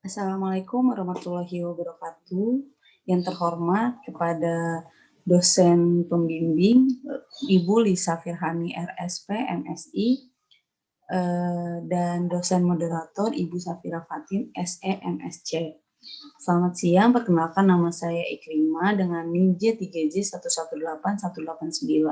Assalamualaikum warahmatullahi wabarakatuh. Yang terhormat kepada dosen pembimbing Ibu Lisa Firhani RSP MSI dan dosen moderator Ibu Safira Fatin SE MSC. Selamat siang, perkenalkan nama saya Ikrimah dengan NIM J3J118189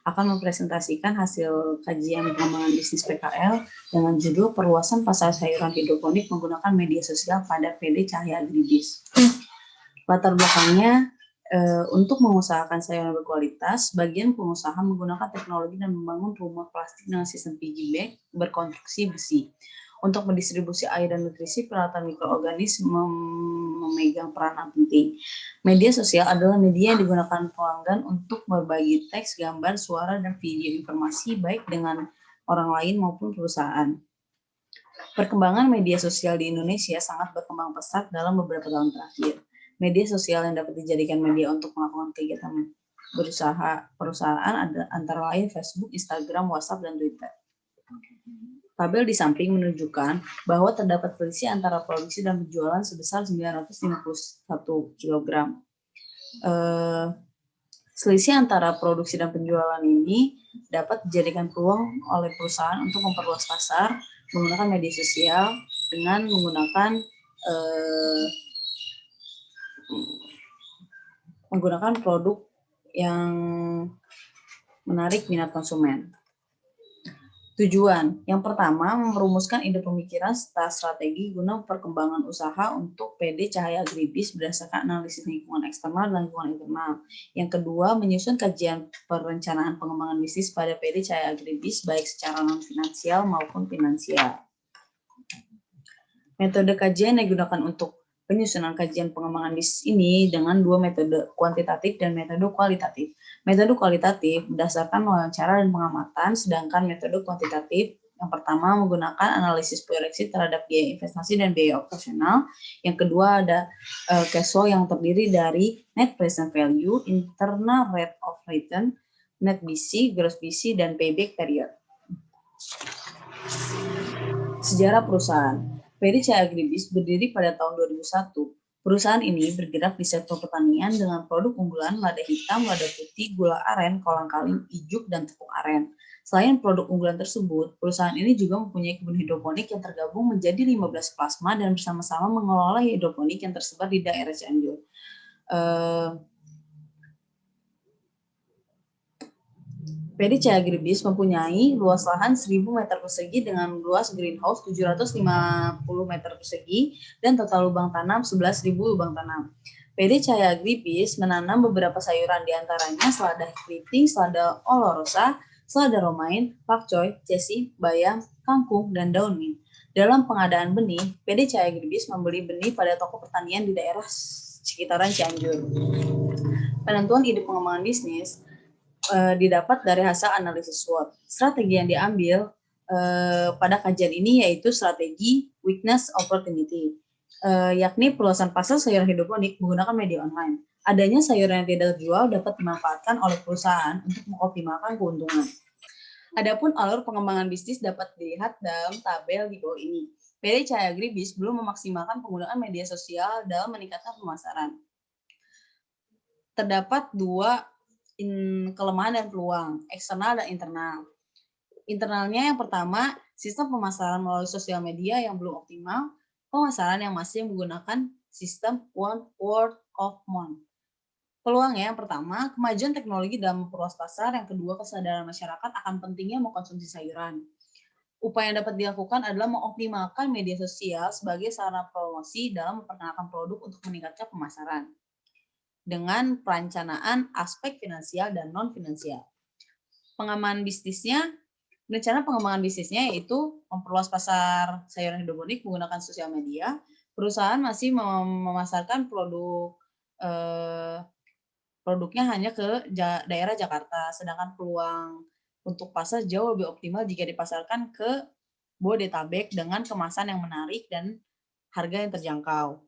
akan mempresentasikan hasil kajian pengembangan bisnis PKL dengan judul perluasan pasar sayuran hidroponik menggunakan media sosial pada PD Cahaya Agribis. Latar belakangnya untuk mengusahakan sayuran berkualitas, bagian pengusaha menggunakan teknologi dan membangun rumah plastik dengan sistem piggy bank berkonstruksi besi. Untuk mendistribusi air dan nutrisi, peralatan mikroorganisme memegang peranan penting. Media sosial adalah media yang digunakan pelanggan untuk berbagi teks, gambar, suara, dan video informasi baik dengan orang lain maupun perusahaan. Perkembangan media sosial di Indonesia sangat berkembang pesat dalam beberapa tahun terakhir. Media sosial yang dapat dijadikan media untuk melakukan kegiatan perusahaan ada antara lain Facebook, Instagram, WhatsApp, dan Twitter. Tabel di samping menunjukkan bahwa terdapat selisih antara produksi dan penjualan sebesar 951 kg. Selisih antara produksi dan penjualan ini dapat dijadikan peluang oleh perusahaan untuk memperluas pasar menggunakan media sosial dengan menggunakan produk yang menarik minat konsumen. Tujuan yang pertama, merumuskan ide pemikiran serta strategi guna perkembangan usaha untuk PD Cahaya Agribis berdasarkan analisis lingkungan eksternal dan lingkungan internal. Yang kedua, menyusun kajian perencanaan pengembangan bisnis pada PD Cahaya Agribis baik secara non-finansial maupun finansial. Metode kajian yang digunakan untuk penyusunan kajian pengembangan bisnis ini dengan dua metode, kuantitatif dan metode kualitatif. Metode kualitatif berdasarkan wawancara dan pengamatan, sedangkan metode kuantitatif yang pertama menggunakan analisis proyeksi terhadap biaya investasi dan biaya operasional. Yang kedua ada cash flow yang terdiri dari net present value, internal rate of return, net BC, gross BC, dan payback period. Sejarah perusahaan. PD Cahaya Agribis berdiri pada tahun 2001. Perusahaan ini bergerak di sektor pertanian dengan produk unggulan lada hitam, lada putih, gula aren, kolang-kaling, ijuk, dan tepung aren. Selain produk unggulan tersebut, perusahaan ini juga mempunyai kebun hidroponik yang tergabung menjadi 15 plasma dan bersama-sama mengelola hidroponik yang tersebar di daerah Cianjur. PD Cahaya Agribis mempunyai luas lahan 1.000 meter persegi dengan luas greenhouse 750 meter persegi dan total lubang tanam 11.000 lubang tanam. PD Cahaya Agribis menanam beberapa sayuran diantaranya selada keriting, selada olorosa, selada romaine, pakcoy, cesi, bayam, kangkung, dan daun mint. Dalam pengadaan benih, PD Cahaya Agribis membeli benih pada toko pertanian di daerah sekitaran Cianjur. Penentuan ide pengembangan bisnis didapat dari hasil analisis SWOT. Strategi yang diambil pada kajian ini yaitu strategi weakness opportunity, yakni perluasan pasar sayuran hidroponik menggunakan media online. Adanya sayuran yang tidak terjual dapat dimanfaatkan oleh perusahaan untuk mengoptimalkan keuntungan. Adapun alur pengembangan bisnis dapat dilihat dalam tabel di bawah ini. PD Cahaya Agribis belum memaksimalkan penggunaan media sosial dalam meningkatkan pemasaran. Terdapat dua kelemahan dan peluang, eksternal dan internal. Internalnya yang pertama, sistem pemasaran melalui sosial media yang belum optimal, pemasaran yang masih menggunakan sistem word of mouth. Peluangnya yang pertama, kemajuan teknologi dalam memperluas pasar, yang kedua, kesadaran masyarakat akan pentingnya mengkonsumsi sayuran. Upaya yang dapat dilakukan adalah mengoptimalkan media sosial sebagai sarana promosi dalam memperkenalkan produk untuk meningkatkan pemasaran dengan perencanaan aspek finansial dan non-finansial. Pengembangan bisnisnya, rencana pengembangan bisnisnya yaitu memperluas pasar sayuran hidroponik menggunakan sosial media. Perusahaan masih memasarkan produknya hanya ke daerah Jakarta, sedangkan peluang untuk pasar jauh lebih optimal jika dipasarkan ke Bodetabek dengan kemasan yang menarik dan harga yang terjangkau.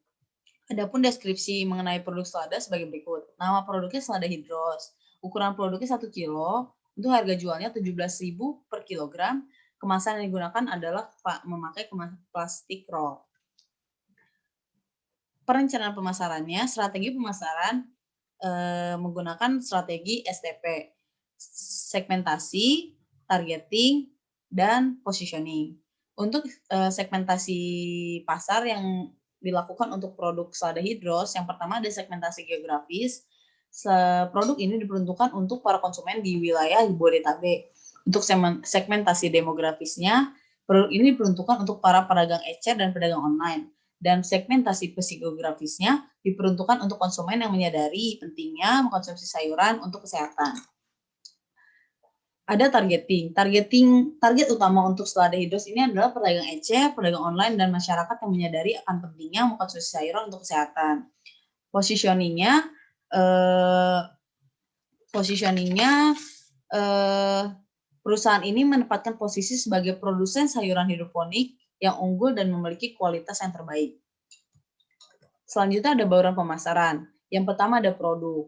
Adapun deskripsi mengenai produk selada sebagai berikut. Nama produknya selada hidros. Ukuran produknya 1 kilo. Untuk harga jualnya 17.000 per kilogram. Kemasan yang digunakan adalah memakai kemasan plastik roll. Perencanaan pemasarannya, strategi pemasaran menggunakan strategi STP, segmentasi, targeting, dan positioning. Untuk segmentasi pasar yang dilakukan untuk produk selada hidros, yang pertama ada segmentasi geografis. Produk ini diperuntukkan untuk para konsumen di wilayah Jabodetabek. Untuk segmentasi demografisnya, produk ini diperuntukkan untuk para pedagang ecer dan pedagang online. Dan segmentasi psikografisnya diperuntukkan untuk konsumen yang menyadari pentingnya mengkonsumsi sayuran untuk kesehatan. Ada targeting. Target utama untuk selada hidros ini adalah pedagang ecer, pedagang online, dan masyarakat yang menyadari akan pentingnya mengkonsumsi sayuran untuk kesehatan. Positioningnya perusahaan ini menempatkan posisi sebagai produsen sayuran hidroponik yang unggul dan memiliki kualitas yang terbaik. Selanjutnya ada bauran pemasaran. Yang pertama ada produk.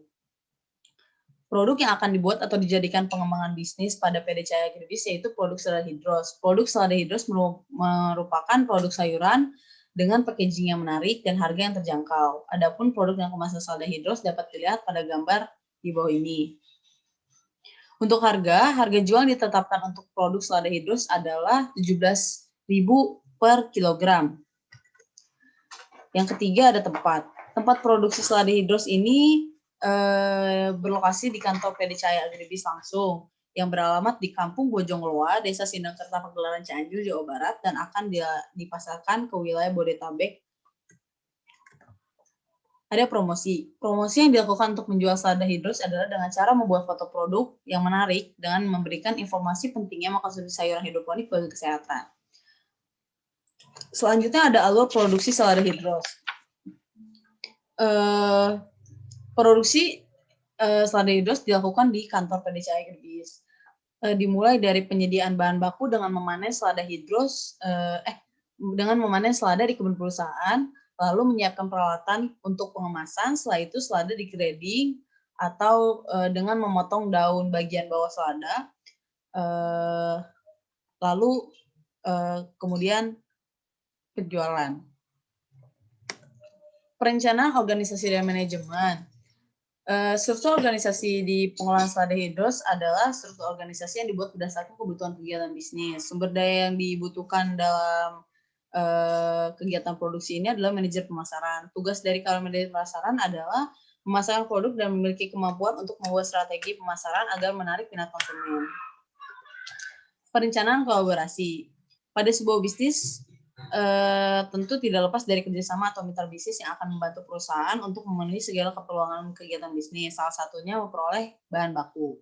Produk yang akan dibuat atau dijadikan pengembangan bisnis pada PD Cahaya Agribis yaitu produk selada hidros. Produk selada hidros merupakan produk sayuran dengan packaging yang menarik dan harga yang terjangkau. Adapun produk yang kemasan selada hidros dapat dilihat pada gambar di bawah ini. Untuk harga jual ditetapkan untuk produk selada hidros adalah 17.000 per kilogram. Yang ketiga ada tempat. Tempat produksi selada hidros ini berlokasi di kantor PD Cahaya Agribis langsung yang beralamat di Kampung Bojongloa, Desa Sindangkerta, Pagelaran, Cianjur, Jawa Barat, dan akan dipasarkan ke wilayah Bodetabek. Ada promosi. Promosi yang dilakukan untuk menjual selada hidros adalah dengan cara membuat foto produk yang menarik dengan memberikan informasi pentingnya mengkonsumsi sayuran hidroponik bagi kesehatan. Selanjutnya ada alur produksi selada hidros. Produksi selada hidros dilakukan di kantor PD Cahaya Agribis. Dimulai dari penyediaan bahan baku dengan memanen selada hidros, dengan memanen selada di kebun perusahaan, lalu menyiapkan peralatan untuk pengemasan. Setelah itu selada di-grading atau dengan memotong daun bagian bawah selada, lalu kemudian penjualan. Perencanaan organisasi dan manajemen. Struktur organisasi di pengolahan selada hidros adalah struktur organisasi yang dibuat berdasarkan kebutuhan kegiatan bisnis. Sumber daya yang dibutuhkan dalam kegiatan produksi ini adalah manajer pemasaran. Tugas dari kalau manajer pemasaran adalah memasarkan produk dan memiliki kemampuan untuk membuat strategi pemasaran agar menarik minat konsumen. Perencanaan kolaborasi. Pada sebuah bisnis, tentu tidak lepas dari kerjasama atau mitra bisnis yang akan membantu perusahaan untuk memenuhi segala keperluan kegiatan bisnis. Salah satunya memperoleh bahan baku.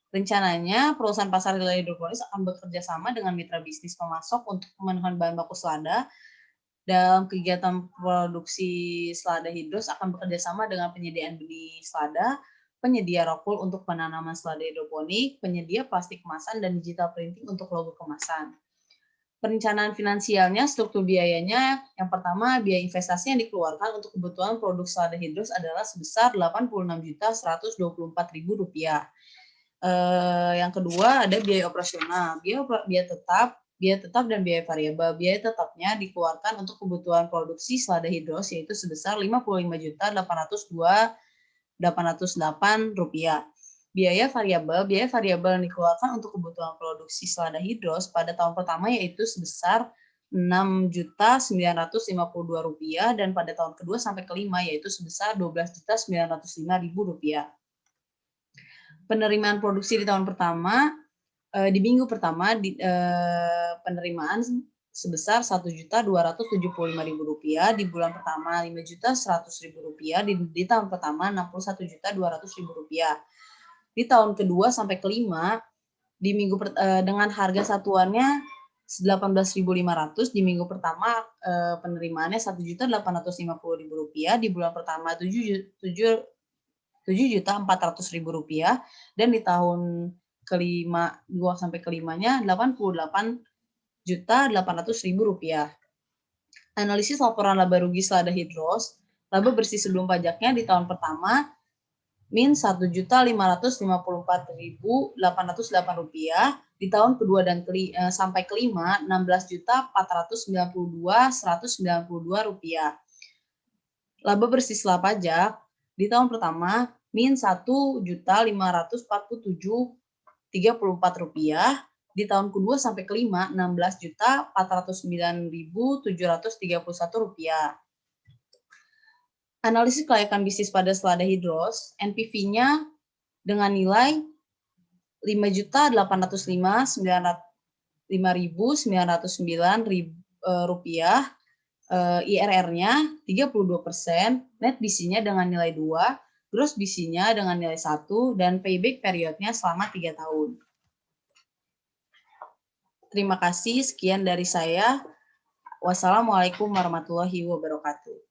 Rencananya, perusahaan pasar selada hidroponis akan bekerja sama dengan mitra bisnis pemasok untuk pemenuhan bahan baku selada. Dalam kegiatan produksi selada hidros akan bekerja sama dengan penyediaan benih selada, penyedia rokul untuk penanaman selada hidroponik, penyedia plastik kemasan, dan digital printing untuk logo kemasan. Perencanaan finansialnya, struktur biayanya, yang pertama biaya investasi yang dikeluarkan untuk kebutuhan produk selada hidros adalah sebesar Rp86.124.000. Yang kedua ada biaya operasional, biaya tetap dan biaya variabel. Biaya tetapnya dikeluarkan untuk kebutuhan produksi selada hidros yaitu sebesar Rp55.808.000. Biaya variabel yang dikeluarkan untuk kebutuhan produksi selada hidros pada tahun pertama yaitu sebesar Rp6.952.000 dan pada tahun kedua sampai kelima yaitu sebesar Rp12.905.000. Penerimaan produksi di tahun pertama, di minggu pertama penerimaan sebesar Rp1.275.000, di bulan pertama Rp5.100.000, di tahun pertama Rp61.200.000. Di tahun kedua sampai kelima dengan harga satuannya Rp18.500, di minggu pertama penerimaannya Rp1.850.000, di bulan pertama Rp7.400.000 dan di tahun kelima 2 sampai kelimanya Rp88.800.000. Analisis laporan laba rugi selada hidros, laba bersih sebelum pajaknya di tahun pertama min Rp1.554.808, di tahun kedua dan sampai kelima Rp16.492.192. Laba bersih setelah pajak di tahun pertama min Rp1.547.034, di tahun kedua sampai kelima Rp16.409.731. Analisis kelayakan bisnis pada selada hidros, NPV-nya dengan nilai Rp5.909.909, IRR-nya 32%, net BC-nya dengan nilai 2, gross BC-nya dengan nilai 1, dan payback period-nya selama 3 tahun. Terima kasih, sekian dari saya. Wassalamualaikum warahmatullahi wabarakatuh.